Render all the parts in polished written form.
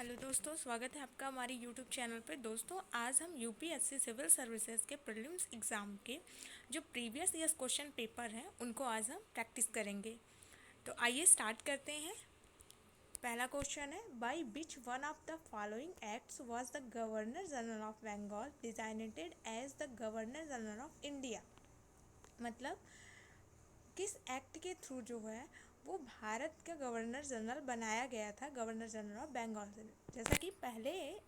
Hello दोस्तों, स्वागत है आपका हमारी यूट्यूब चैनल पे। दोस्तों, आज हम यूपीएससी सिविल सर्विसेज के प्रीलिम्स एग्ज़ाम के जो प्रीवियस ईयर्स क्वेश्चन पेपर हैं उनको आज हम प्रैक्टिस करेंगे। तो आइए स्टार्ट करते हैं। पहला क्वेश्चन है, by which one of the following acts was the governor general of Bengal designated as the governor general of India. मतलब किस एक्ट के थ्रू जो है वो भारत का गवर्नर जनरल बनाया गया था, गवर्नर जनरल ऑफ बंगाल से। जैसा कि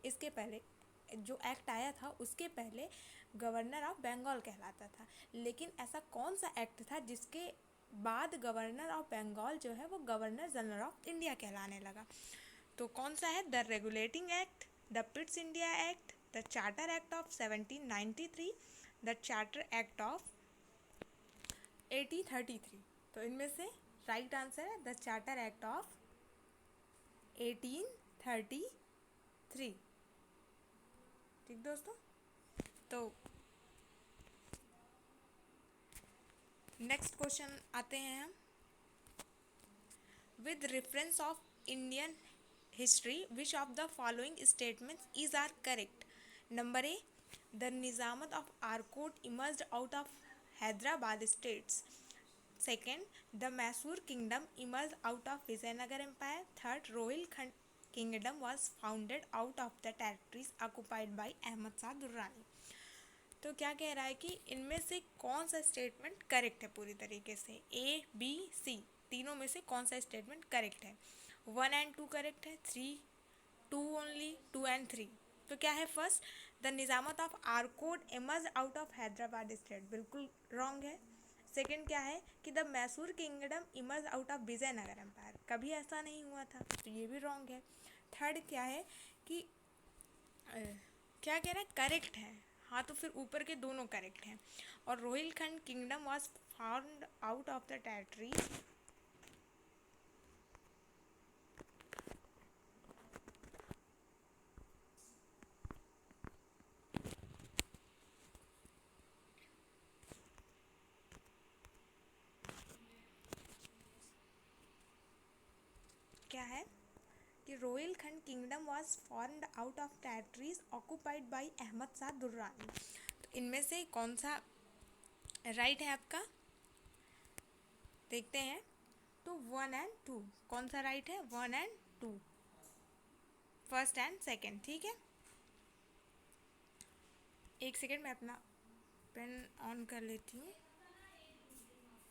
इसके पहले जो एक्ट आया था उसके पहले गवर्नर ऑफ बंगाल कहलाता था, लेकिन ऐसा कौन सा एक्ट था जिसके बाद गवर्नर ऑफ बंगाल जो है वो गवर्नर जनरल ऑफ इंडिया कहलाने लगा। तो कौन सा है? The regulating act, the Pitt's India act, the charter act of 1793, the charter act of 1833। तो इनमें से राइट आंसर है द चार्टर एक्ट ऑफ 1833। ठीक दोस्तों, तो नेक्स्ट क्वेश्चन आते हैं हम। With reference of Indian history which of the following statements is are correct? Number A, the Nizamat of Arcot emerged out of Hyderabad states. Second, the Mysore kingdom emerged out of Vijayanagar Empire. Third, Rohilkhand kingdom was founded out of the territories occupied by Ahmad Shah Durrani। तो क्या कह रहा है कि इनमें से कौन सा स्टेटमेंट करेक्ट है? पूरी तरीके से ए बी सी तीनों में से कौन सा स्टेटमेंट करेक्ट है? 1 and 2 करेक्ट है, 3 2 ओनली, 2 and 3। तो क्या है? First, the Nizamat of Arcot emerge out of Hyderabad state, बिल्कुल रॉन्ग है। सेकंड क्या है कि the Mysore kingdom emerge out of Vijayanagar empire, कभी ऐसा नहीं हुआ था, तो ये भी रॉन्ग है। थर्ड क्या है कि क्या कह रहा है? करेक्ट है। हाँ, तो फिर ऊपर के दोनों करेक्ट हैं। और Rohilkhand kingdom was found out of the territory, क्या है कि Rohilkhand kingdom was formed out of territories occupied by Ahmad Shah Durrani. तो इनमें से कौन सा राइट है आपका? देखते हैं। तो 1 and 2 कौन सा राइट है? 1 and 2, फर्स्ट एंड सेकेंड। ठीक है, एक सेकेंड मैं अपना पेन ऑन कर लेती हूँ।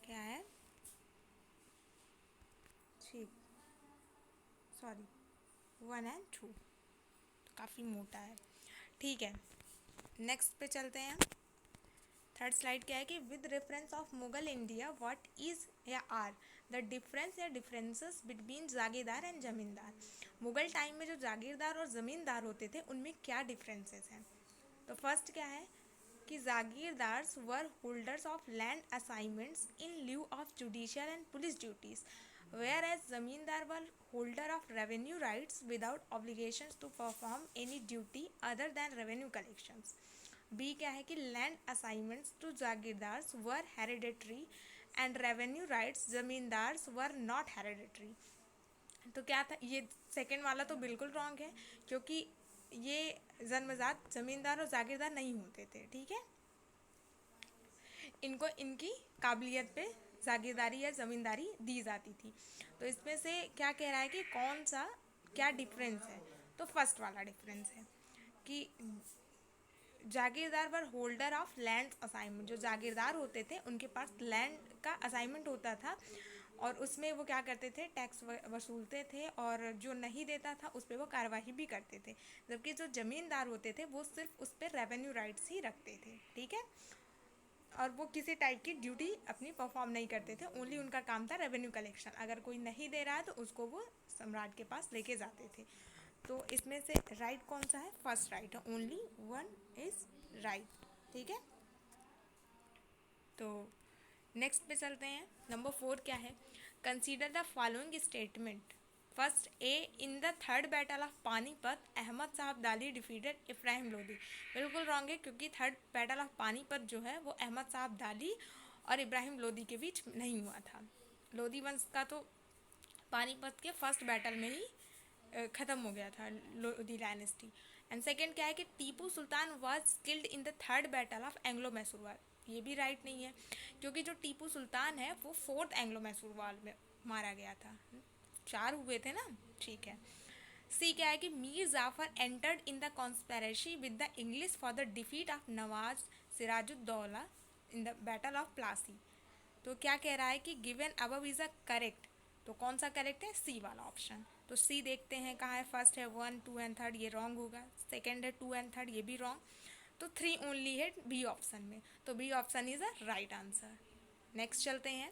क्या है? ठीक, सॉरी, 1 and 2 काफ़ी मोटा है। ठीक है, नेक्स्ट पे चलते हैं। थर्ड स्लाइड क्या है कि with reference of Mughal India what is या आर द डिफरेंस या डिफरेंसेस बिटवीन जागीरदार एंड जमींदार। मुगल टाइम में जो जागीरदार और ज़मींदार होते थे उनमें क्या डिफरेंसेस हैं? तो फर्स्ट क्या है कि jagirdars were holders of land assignments in lieu of judicial and police duties, whereas zamindar were holder of revenue rights without obligations to perform any duty other than revenue collections. B क्या है कि land assignments to jagirdars were hereditary and revenue rights zamindars were not hereditary. तो क्या था ये? Second वाला तो बिल्कुल रॉन्ग है, क्योंकि ये जन्मजात जमींदार और जागीरदार नहीं होते थे। ठीक है, इनको इनकी काबिलियत पे जागीरदारी या ज़मींदारी दी जाती थी। तो इसमें से क्या कह रहा है कि कौन सा क्या डिफरेंस है? तो फर्स्ट वाला डिफरेंस है कि जागीरदार वर होल्डर ऑफ लैंड असाइनमेंट, जो जागीरदार होते थे उनके पास लैंड का असाइनमेंट होता था और उसमें वो क्या करते थे? टैक्स वसूलते थे, और जो नहीं देता था उस पर वो कार्रवाई भी करते थे। जबकि जो ज़मींदार होते थे वो सिर्फ उस पर रेवेन्यू राइट्स ही रखते थे। ठीक है, और वो किसी टाइप की ड्यूटी अपनी परफॉर्म नहीं करते थे, ओनली उनका काम था रेवेन्यू कलेक्शन। अगर कोई नहीं दे रहा है तो उसको वो सम्राट के पास लेके जाते थे। तो इसमें से राइट कौन सा है? फर्स्ट राइट है, ओनली 1 इज राइट। ठीक है, तो नेक्स्ट पे चलते हैं। नंबर 4 क्या है? Consider the following statement. First A, in the third battle of Panipat Ahmad Shah Abdali defeated Ibrahim Lodi. बिल्कुल रॉन्ग है, क्योंकि थर्ड बैटल ऑफ पानीपत जो है वो अहमद साहब दाली और इब्राहिम लोदी के बीच नहीं हुआ था। लोदी वंश का तो पानीपत के फर्स्ट बैटल में ही ख़त्म हो गया था लोधी डायनेस्टी। एंड सेकंड क्या है कि Tipu Sultan was killed in the third battle of Anglo Mysore war. ये भी राइट नहीं है, क्योंकि जो टीपू सुल्तान है वो फोर्थ एंग्लो मैसूर वार में मारा गया था। 4 हुए थे ना, ठीक है। सी क्या है कि Mir Jafar entered in the conspiracy with the English for the defeat of Nawab Sirajuddaulah in the battle of Plassey. तो क्या कह रहा है कि given above is a correct, तो कौन सा करेक्ट है? सी वाला ऑप्शन। तो सी देखते हैं कहाँ है। फर्स्ट है 1, 2 एंड थर्ड, ये रॉन्ग होगा। सेकंड है 2 एंड थर्ड, ये भी रॉन्ग। तो 3 ओनली है बी ऑप्शन में, तो B option is a right answer. Next चलते हैं।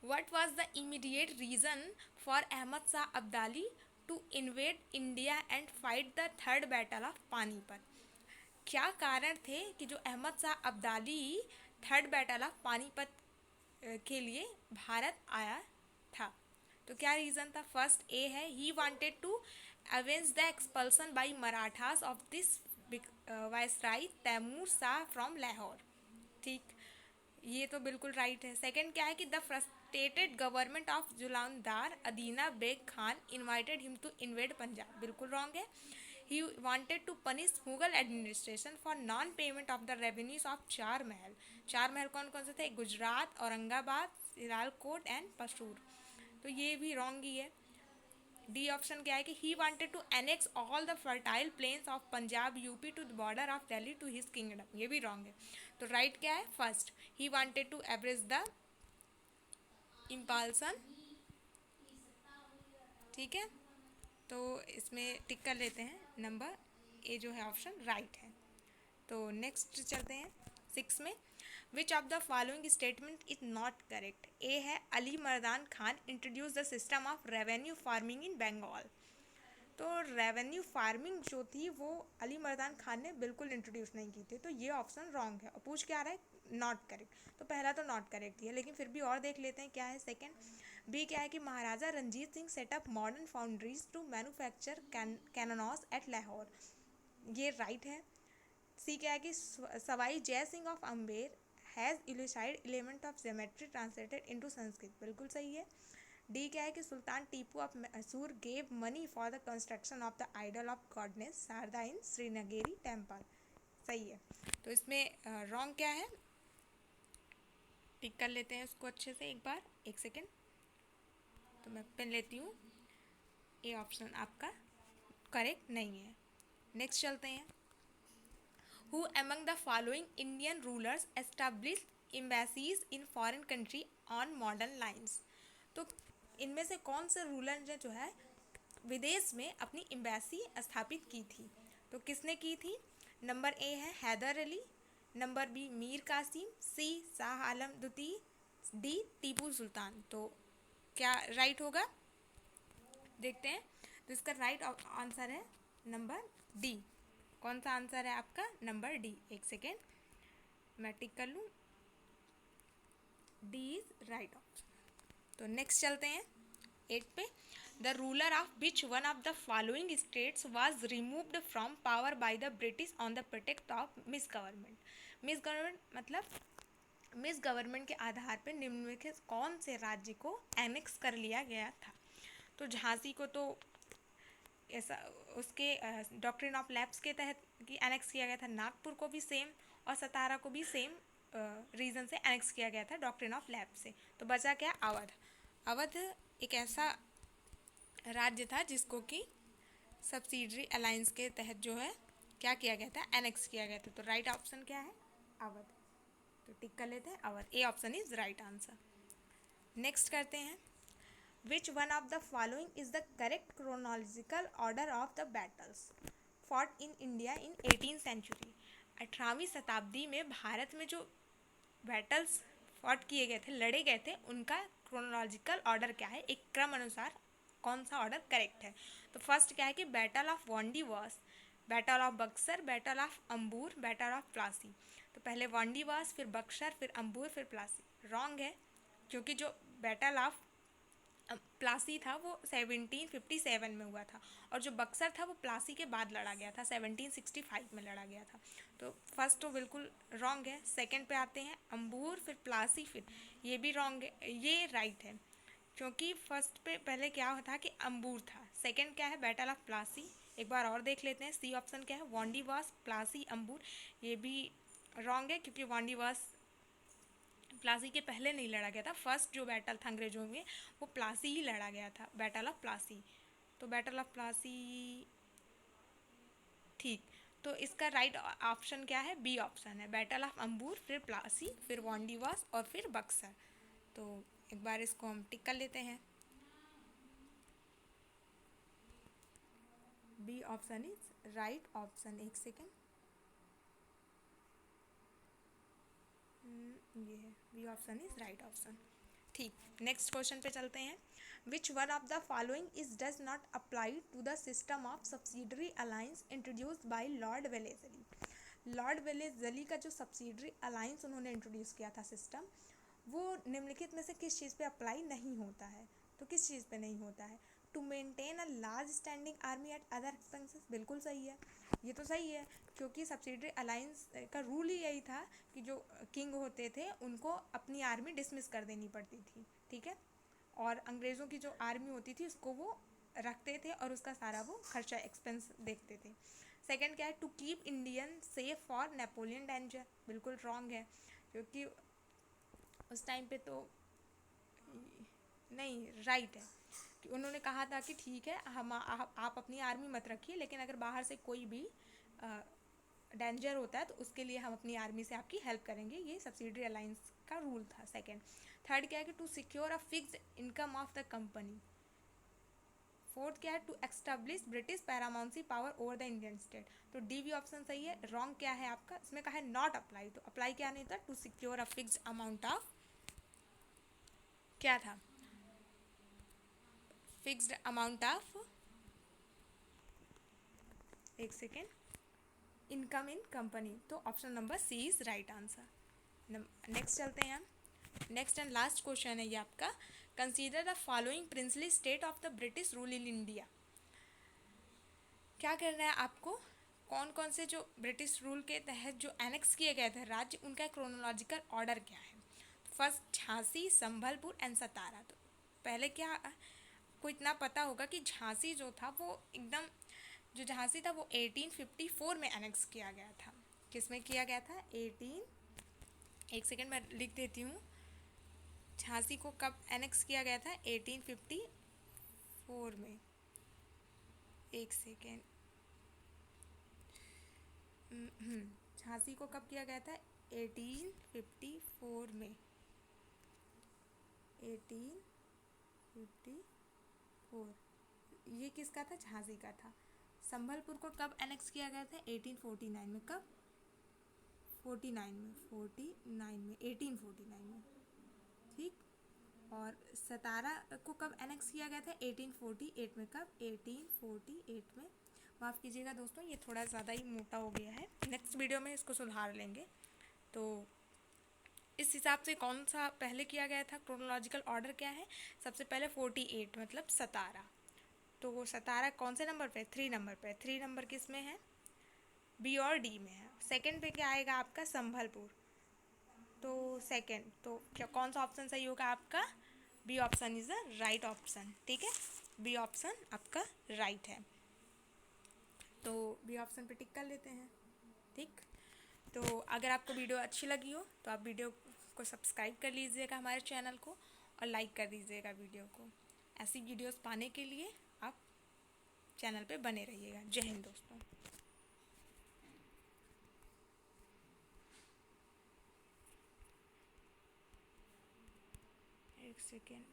What was the immediate reason for Ahmad Shah Abdali to invade India and fight the third battle of Panipat? क्या कारण थे कि जो Ahmad Shah Abdali third battle of Panipat के लिए भारत आया था? तो क्या रीज़न था? फर्स्ट ए है he wanted to avenge the expulsion by Marathas of this viceroy Timur Shah from Lahore. ठीक, ये तो बिल्कुल राइट है। सेकंड क्या है कि the frustrated government of Jalandhar Adina Beg Khan invited him to invade Punjab. बिल्कुल रॉन्ग है। He wanted to punish Mughal administration for non payment of the revenues of Char Mahal. Char Mahal कौन कौन से थे? गुजरात, औरंगाबाद, सिरालकोट एंड पसूर। तो ये भी रॉन्ग ही है। डी ऑप्शन क्या है कि he wanted to annex all the fertile plains of Punjab up to the border of Delhi to his kingdom. ये भी रॉन्ग है। तो राइट क्या है? First, he wanted to avenge the expulsion. ठीक है, तो इसमें टिक कर लेते हैं, नंबर ए जो है ऑप्शन राइट है। तो नेक्स्ट चलते हैं 6 में। Which of the following statement is not correct? A है Ali Mardan Khan introduce the system of revenue farming in Bengal. तो रेवेन्यू फार्मिंग जो थी वो अली मर्दान खान ने बिल्कुल इंट्रोड्यूस नहीं की थी, तो ये ऑप्शन रॉन्ग है। और पूछ क्या रहा है? Not correct. तो पहला तो नॉट करेक्ट ही है, लेकिन फिर भी और देख लेते हैं क्या है सेकंड। बी क्या है कि Maharaja Ranjit Singh set up modern foundries to manufacture cannons at Lahore. ये राइट है। सी क्या है कि सवाई जय सिंह ऑफ अम्बेर हैज़ इलुसाइड element of geometry translated into Sanskrit. बिल्कुल सही है। डी क्या है कि Sultan Tipu of Mysore gave money for the construction of the idol of goddess Sharada in Sringeri temple. सही है। तो इसमें रॉन्ग क्या है? टिक कर लेते हैं उसको अच्छे से एक बार, एक सेकेंड। तो मैं पेन लेती हूँ। ए ऑप्शन आपका करेक्ट नहीं है। नेक्स्ट चलते हैं। Who among the following Indian rulers established embassies in foreign country on modern lines? तो इनमें से कौन से रूलर ने जो है विदेश में अपनी एम्बेसी स्थापित की थी? तो किसने की थी? नंबर ए है हैदर अली, नंबर बी मीर कासिम, सी शाह आलम द्वितीय, डी टीपू सुल्तान। तो क्या राइट होगा? देखते हैं। तो इसका राइट आंसर है नंबर डी। कौन सा आंसर है आपका? Number D. एक सेकेंड मैं टिक कर लूँ। D is right option. तो नेक्स्ट चलते हैं 8 पे। The ruler of which one of the following states was removed from power by the British on the protect of miss government. Miss government मतलब miss government के आधार पर निम्नलिखित कौन से राज्य को एनेक्स कर लिया गया था? तो झांसी को तो ऐसा उसके डॉक्ट्रिन ऑफ लैप्स के तहत की एनेक्स किया गया था। नागपुर को भी सेम और सतारा को भी सेम रीज़न से एनेक्स किया गया था डॉक्ट्रिन ऑफ लैप्स से। तो बचा क्या? अवध। अवध एक ऐसा राज्य था जिसको कि सब्सिडरी अलायंस के तहत जो है क्या किया गया था? एनेक्स किया गया था। तो राइट ऑप्शन क्या है? अवध। तो टिक कर लेते हैं Awadh. A option is right answer. Next करते हैं। Which one of the following is the correct chronological order of the battles fought in India in 18th century? 18वीं शताब्दी में भारत में जो बैटल्स फॉट किए गए थे, लड़े गए थे, उनका क्रोनोलॉजिकल ऑर्डर क्या है? एक क्रम अनुसार कौन सा ऑर्डर करेक्ट है? तो फर्स्ट क्या है कि बैटल ऑफ वांडी वास, battle of Buxar, battle of Ambur, battle of Plassey. तो पहले वांडी वास, फिर बक्सर, फिर अंबूर, फिर प्लासी। रॉन्ग है, क्योंकि जो बैटल ऑफ प्लासी था वो 1757 में हुआ था, और जो बक्सर था वो प्लासी के बाद लड़ा गया था, 1765 में लड़ा गया था। तो फर्स्ट तो बिल्कुल रॉन्ग है। सेकंड पे आते हैं, अंबूर, फिर प्लासी, फिर ये भी रॉन्ग है। ये राइट है, क्योंकि फर्स्ट पे पहले क्या था कि अंबूर था, सेकंड क्या है, बैटल ऑफ प्लासी। एक बार और देख लेते हैं, सी ऑप्शन क्या है, वांडीवास प्लासी अंबूर। ये भी रॉन्ग है क्योंकि वांडीवास प्लासी के पहले नहीं लड़ा गया था। फर्स्ट जो बैटल था अंग्रेजों में वो प्लासी ही लड़ा गया था, बैटल ऑफ प्लासी। तो बैटल ऑफ प्लासी ठीक। तो इसका राइट ऑप्शन क्या है, बी ऑप्शन है, बैटल ऑफ अंबूर, फिर प्लासी, फिर वांडीवास और फिर बक्सर। तो एक बार इसको हम टिक कर लेते हैं, B option is right option. एक सेकेंड, ये है, B option is right option. ठीक, नेक्स्ट क्वेश्चन पे चलते हैं। Which one of the following is does not apply to the system of subsidiary alliance introduced by Lord Wellesley. Lord Wellesley का जो subsidiary alliance उन्होंने introduce किया था system, वो निम्नलिखित में से किस चीज़ पे अप्लाई नहीं होता है। तो किस चीज़ पे नहीं होता है, to maintain a large standing army at other expenses. बिल्कुल सही है, ये तो सही है क्योंकि सब्सिडरी अलायंस का रूल ही यही था कि जो किंग होते थे उनको अपनी आर्मी डिसमिस कर देनी पड़ती थी, ठीक है, और अंग्रेज़ों की जो आर्मी होती थी उसको वो रखते थे और उसका सारा वो खर्चा एक्सपेंस देखते थे। सेकंड क्या है, to keep Indian safe for Napoleon danger. बिल्कुल रॉन्ग है क्योंकि उस टाइम पे तो नहीं, राइट है कि उन्होंने कहा था कि ठीक है हम आप अपनी आर्मी मत रखिए, लेकिन अगर बाहर से कोई भी डेंजर होता है तो उसके लिए हम अपनी आर्मी से आपकी हेल्प करेंगे। ये सब्सिडरी अलायंस का रूल था। सेकंड, थर्ड क्या है कि to secure a fixed income of the company. Fourth क्या है, to establish British paramountcy power over the Indian state. तो डी भी ऑप्शन सही है। रॉन्ग क्या है आपका, इसमें कहा है नॉट अप्लाई, तो अप्लाई क्या नहीं था, to secure a fixed amount of, क्या था, फिक्स्ड अमाउंट ऑफ, एक सेकेंड, इनकम इन कंपनी। तो option number C is right answer. Next चलते हैं हम। नेक्स्ट एंड लास्ट क्वेश्चन है ये आपका, consider the following princely state of the British rule in India. क्या करना है आपको, कौन कौन से जो ब्रिटिश रूल के तहत जो एनेक्स किए गए थे राज्य, उनका क्रोनोलॉजिकल ऑर्डर क्या है। फर्स्ट झांसी, संभलपुर एंड सतारा। तो पहले क्या को इतना पता होगा कि झांसी जो था वो एकदम, जो झांसी था वो 1854 में एनेक्स किया गया था। किस में किया गया था, 18, एक सेकेंड मैं लिख देती हूँ, झांसी को कब एनेक्स किया गया था, 1854 में। एक सेकेंड, झांसी को कब किया गया था, 1854 में, 1854। ये किसका था, झांसी का था। संभलपुर को कब एनेक्स किया गया था, 1849 में। कब, 49 में, 49 में, 1849 में, ठीक। और सतारा को कब एनेक्स किया गया था, 1848 में। कब, 1848 में। माफ़ कीजिएगा दोस्तों, ये थोड़ा ज़्यादा ही मोटा हो गया है, नेक्स्ट वीडियो में इसको सुधार लेंगे। तो इस हिसाब से कौन सा पहले किया गया था, क्रोनोलॉजिकल ऑर्डर क्या है, सबसे पहले 48 मतलब सतारा। तो वो सतारा कौन से नंबर पे, 3 नंबर पे, 3 नंबर किस में है, बी और डी में है। सेकंड पे क्या आएगा आपका, संभलपुर। तो सेकंड, तो क्या कौन सा ऑप्शन सही होगा आपका, B option is the right option, ठीक है, बी ऑप्शन आपका राइट है। तो बी ऑप्शन पे टिक कर लेते हैं, ठीक। तो अगर आपको वीडियो अच्छी लगी हो तो आप वीडियो को सब्सक्राइब कर लीजिएगा हमारे चैनल को, और लाइक कर दीजिएगा वीडियो को। ऐसी वीडियोस पाने के लिए आप चैनल पे बने रहिएगा। जय हिंद दोस्तों। एक सेकेंड।